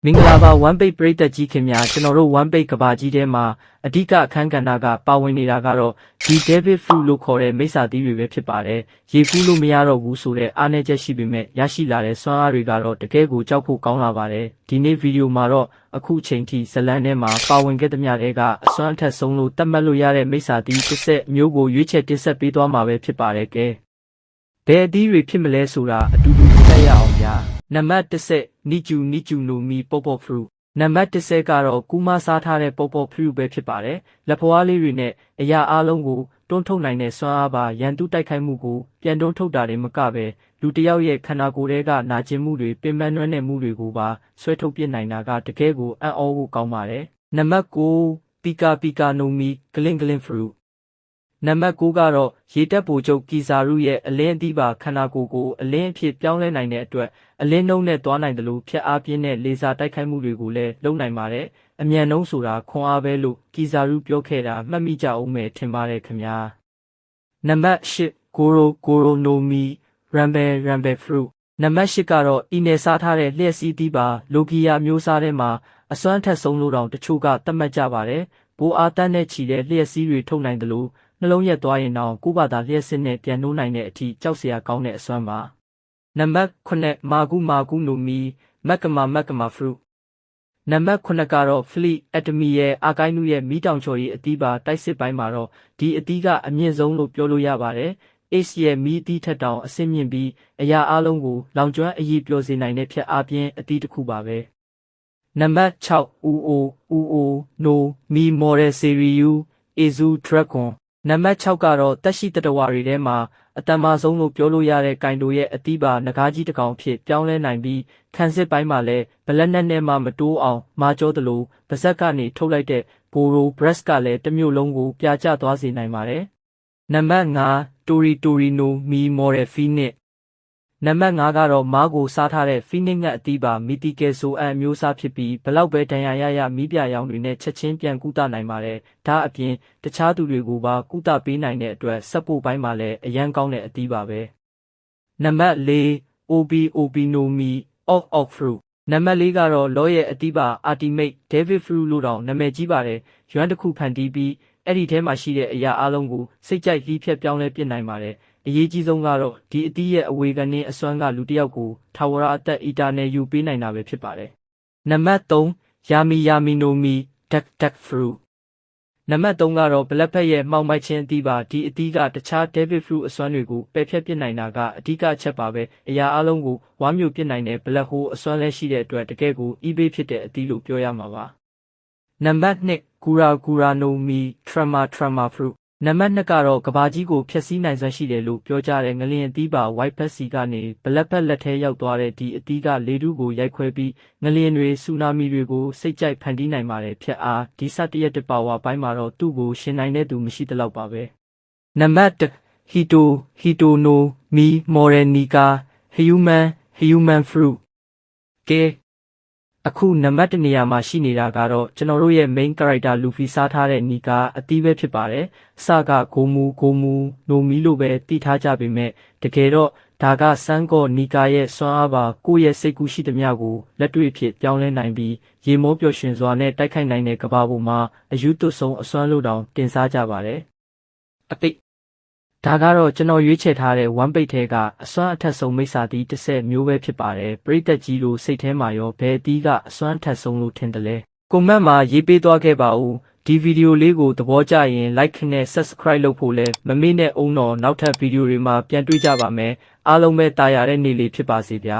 မင်္ဂလာပါone page ပရိသတ်ကြီးခင်ဗျာကျွန်တော်တို့ one page ကဘာကြီးထဲမှာအဓိကအခန်းကဏ္ဍကပါဝင်နေတာကတော့ဒီ David Fruit လို့ခေါ်တဲ့မိစ္ဆာသီးတွေပဲဖြစ်ပါတယ်ရေကူးလို့မရတော့ဘူးဆိုတဲ့အားနည်းချက်ရှိပေမဲ့ရရှိလာတဲ့စွမ်းအားတွေကတော့တကယ်ကိုကြောက်ဖို့ကောင်းလာပါတယ်ဒီနေ့ဗီဒီယိုမှာတော့အခုချိန်ထိဇလန်ထဲမှာပါဝင်ခဲ့သမျှတွေကအစွမ်းအထက်ဆုံးလို့သတ်မှတ်လို့ရတဲ့မိစ္ဆာသီးတစ်ဆက်မျိုးကိုရွေးချယ်တင်ဆက်ပေးသွားမှာပဲဖြစ်ပါတယ်ကဲဘယ်အသီးတွေဖြစ်မလဲဆိုတာအတူတူကြည့်လိုက်ရအောင်ဗျာနံပါတ်10နီကျူနိုမီပေါပေါဖရူနံပါတ်10ကတော့ကူမစားထားတဲ့ပေါပေါဖရူပဲဖြစ်ပါတယ်လက်ဖွားလေးတွေနဲ့အရာအလုံးကိုတွန်းထုတ်နိုင်တဲ့စွမ်းအားပါရန်သူတိုက်ခိုက်မှုကိုပြန်တွန်းထုတ်တာတွေမကပဲလူတစ်ယောက်ရဲ့ခန္ဓာကိုယ်ထဲကနာကျင်မှုတွေပင်ပန်းနွမ်းနယ်မှုတွေကိုပါဆွဲထုတ်ပြနိုင်တာကတကယ်ကိုအံ့ဩဖို့ကောင်းပါတယ်နံပါတ်9ပီကာနိုမီဂလင်ဖရူနံပါတ်9ကတော့ရေတက်ပိုချုပ်ကီဇာရုရဲ့အလင်းအသီးပါခန္ဓာကိုယ်ကိုအလင်းအဖြစ်ပြောင်းလဲနိုင်တဲ့အတွက်အလင်းနှုံးနဲ့သွားနိုင်တယ်လို့ဖြတ်အားပြင်းတဲ့လေဆာတိုက်ခိုက်မှုတွေကိုလည်းလုပ်နိုင်ပါတယ်အမြန်နှုံးဆိုတာခွန်အားပဲလို့ကီဇာရုပြောခဲ့တာမှတ်မိကြအောင်မယ်ထင်ပါတယ်ခင်ဗျာနံပါတ်10ဂိုရိုနိုမီရမ်ဘယ်ဖရူနံပါတ်10ကတော့အီနယ်စားထားတဲ့လျှက်စီးသီးပါလိုကီယာမျိုးစားထဲမှာအစွမ်းထက်ဆုံးလို့တောင်တချို့ကသတ်မှတ်ကြပါတယ်ဘိုးအားတန်းနဲ့ချီတဲ့လျှက်စီးတွေထုတ်နိုင်တယ်လို့နှလုံးရက်သွားရင်တော့ကိုယ့်ဘာသာလျှက်စစ်နဲ့ပြန်နှိုးနိုင်တဲ့အထိကြောက်စရာကောင်းတဲ့အစွမ်းပါနံပါတ်9မာကူနိုမီမက်ကမာဖရူနံပါတ်9ကတော့ဖလီအက်တမီရဲ့အာကိုင်းနုရဲ့မီးတောင်ချော်ရီအသီးပါတိုက်စစ်ပိုင်းမှာတော့ဒီအသီးကအမြင့်ဆုံးလို့ပြောလို့ရပါတယ်Ace ရဲ့မီးအသီးထက်တောင်အဆင့်မြင့်ပြီးအရာအလုံးကိုလောင်ကျွမ်းအရေးပျော်စေနိုင်တဲ့ဖြတ်အားပြင်းအသီးတစ်ခုပါပဲနံပါတ်6ဦးနိုမီမော်ဒယ်ဆီရီယူအေဇူဒရက်ဂွန်နံပါတ်6ကတော့တက်ရှိတတဝါတွေထဲမှာအတန်မာဆုံးလို့ပြောလို့ရတဲ့ကင်တိုရဲ့အသီးပါငကားကြီးတစ်ကောင်ဖြစ်ပြောင်းလဲနိုင်ပြီးခန်းစစ်ပိုင်းမှာလည်းဘလက်နဲ့မှမတိုးအောင်မာကျောသလိုပါဇက်ကနေထုတ်လိုက်တဲ့ဘိုရိုဘရက်စ်ကလည်းတစ်မျိုးလုံးကိုပြာကျသွားစေနိုင်ပါတယ်နံပါတ်5တိုရီနိုမီမော်ဒယ်ဖီနစ်နံပါတ်5ကတော့မားကိုစားထားတဲ့ဖီနစ်ငတ်အသီးပါမီတီကယ်ဆိုအန်မျိုးစားဖြစ်ပြီးဘလောက်ပဲဒဏ်ရာရမီးပြရောင်တွေနဲ့ချက်ချင်းပြန်ကုသနိုင်ပါတယ်ဒါအပြင်တခြားသူတွေကိုပါကုသပေးနိုင်တဲ့အတွက်စက်ပို့ပိုင်းမှာလည်းအရန်ကောင်းတဲ့အသီးပါပဲနံပါတ်4အိုဘီနိုမီအော့ဖရူနံပါတ်4ကတော့လောရဲ့အသီးပါအာတီမိတ်ဒေးဗစ်ဖရူလို့တောင်နာမည်ကြီးပါတယ်ရွမ်းတစ်ခုဖန်တီးပြီးအဲ့ဒီထဲမှာရှိတဲ့အရာအလုံးကိုစိတ်ကြိုက်လှီးဖြတ်ပြောင်းလဲပြစ်နိုင်ပါတယ်အရေးကြီးဆုံးကတော့ဒီအသီးရဲ့အဝေခံနှင်းအစွမ်းကလူတစ်ယောက်ကိုထာဝရအသက်အီတာနယ်ယူပေးနိုင်တာပဲဖြစ်ပါတယ်နံပါတ်3ယာမီနိုမီဒက်ဖရူနံပါတ်3ကတော့ဘလက်ဖက်ရဲ့မှောင်မိုက်ခြင်းအသီးပါဒီအသီးကတခြားဒေးဗစ်ဖရူအစွမ်းတွေကိုပယ်ဖျက်ပြစ်နိုင်တာကအဓိကအချက်ပါပဲအရာအလုံးကိုဝါမျိုးပြစ်နိုင်တဲ့ဘလက်ဟိုးအစွမ်းလည်းရှိတဲ့အတွက်တကယ်ကိုအီးဘေးဖြစ်တဲ့အသီးလို့ပြောရမှာပါနံပါတ်2ဂူရာနိုမီထရမာဖရူနံပါတ်2ကတော့ကဘာကြီးကိုဖျက်ဆီးနိုင်စွမ်းရှိတယ်လို့ပြောကြတဲ့ငလျင်အသီးပါ white pet စီကနေဘလက်ဖက်လက်ထဲရောက်သွားတဲ့ဒီအသီးကလေထုကိုရိုက်ခွဲပြီးငလျင်တွေဆူနာမီတွေကိုစိတ်ကြိုက်ဖန်တီးနိုင်ပါတယ်ဖြတ်အားဒီစတရက်တပါဝါပိုင်းမှာတော့သူ့ကိုရှင်နိုင်တဲ့သူမရှိသလောက်ပါပဲနံပါတ်1ဟီတိုနိုမီမော်ရယ်နီကာဟျူမန်ဖရူကဲအခုနံပါတ်1နေရာမှာရှိနေတာကတော့ကျွန်တော်တို့ရဲ့ main character လူဖီစားထားတဲ့နီကာအသီးပဲဖြစ်ပါတယ်အစကဂိုမူနိုမီလို့ပဲတည်ထားကြပေမဲ့တကယ်တော့ဒါကစန်းကော့နီကာရဲ့စွမ်းအားပါကိုယ့်ရဲ့စိတ်ကူးရှိသမျှကိုလက်တွေ့ဖြစ်ပြောင်းလဲနိုင်ပြီးရေမောပျော်ရွှင်စွာနဲ့တိုက်ခိုက်နိုင်တဲ့ကဘာပေါ်မှာအယူသွတ်ဆုံးအစွမ်းလို့တောင်တင်စားကြပါတယ်အပိတ်ဒါကတော့ကျွန်တော်ရွေးချယ်ထားတဲ့ one page ထဲကအစွမ်းအထက်ဆုံးမိစ္ဆာသီးတစ်ဆက်မျိုးပဲဖြစ်ပါတယ်ပရိသတ်ကြီးလို့စိတ်ထဲမှာရောဘယ်အသီးကအစွမ်းအထက်ဆုံးလို့ထင်တယ်လဲကွန်မန့်မှာရေးပေးသွားခဲ့ပါဦးဒီဗီဒီယိုလေးကိုသဘောကျရင် like နဲ့ subscribe လုပ်ဖို့လဲမမေ့နဲ့အောင်တော့နောက်ထပ်ဗီဒီယိုတွေမှာပြန်တွေ့ကြပါမယ်အားလုံးပဲတာယာတဲ့နေ့လေးဖြစ်ပါစေဗျာ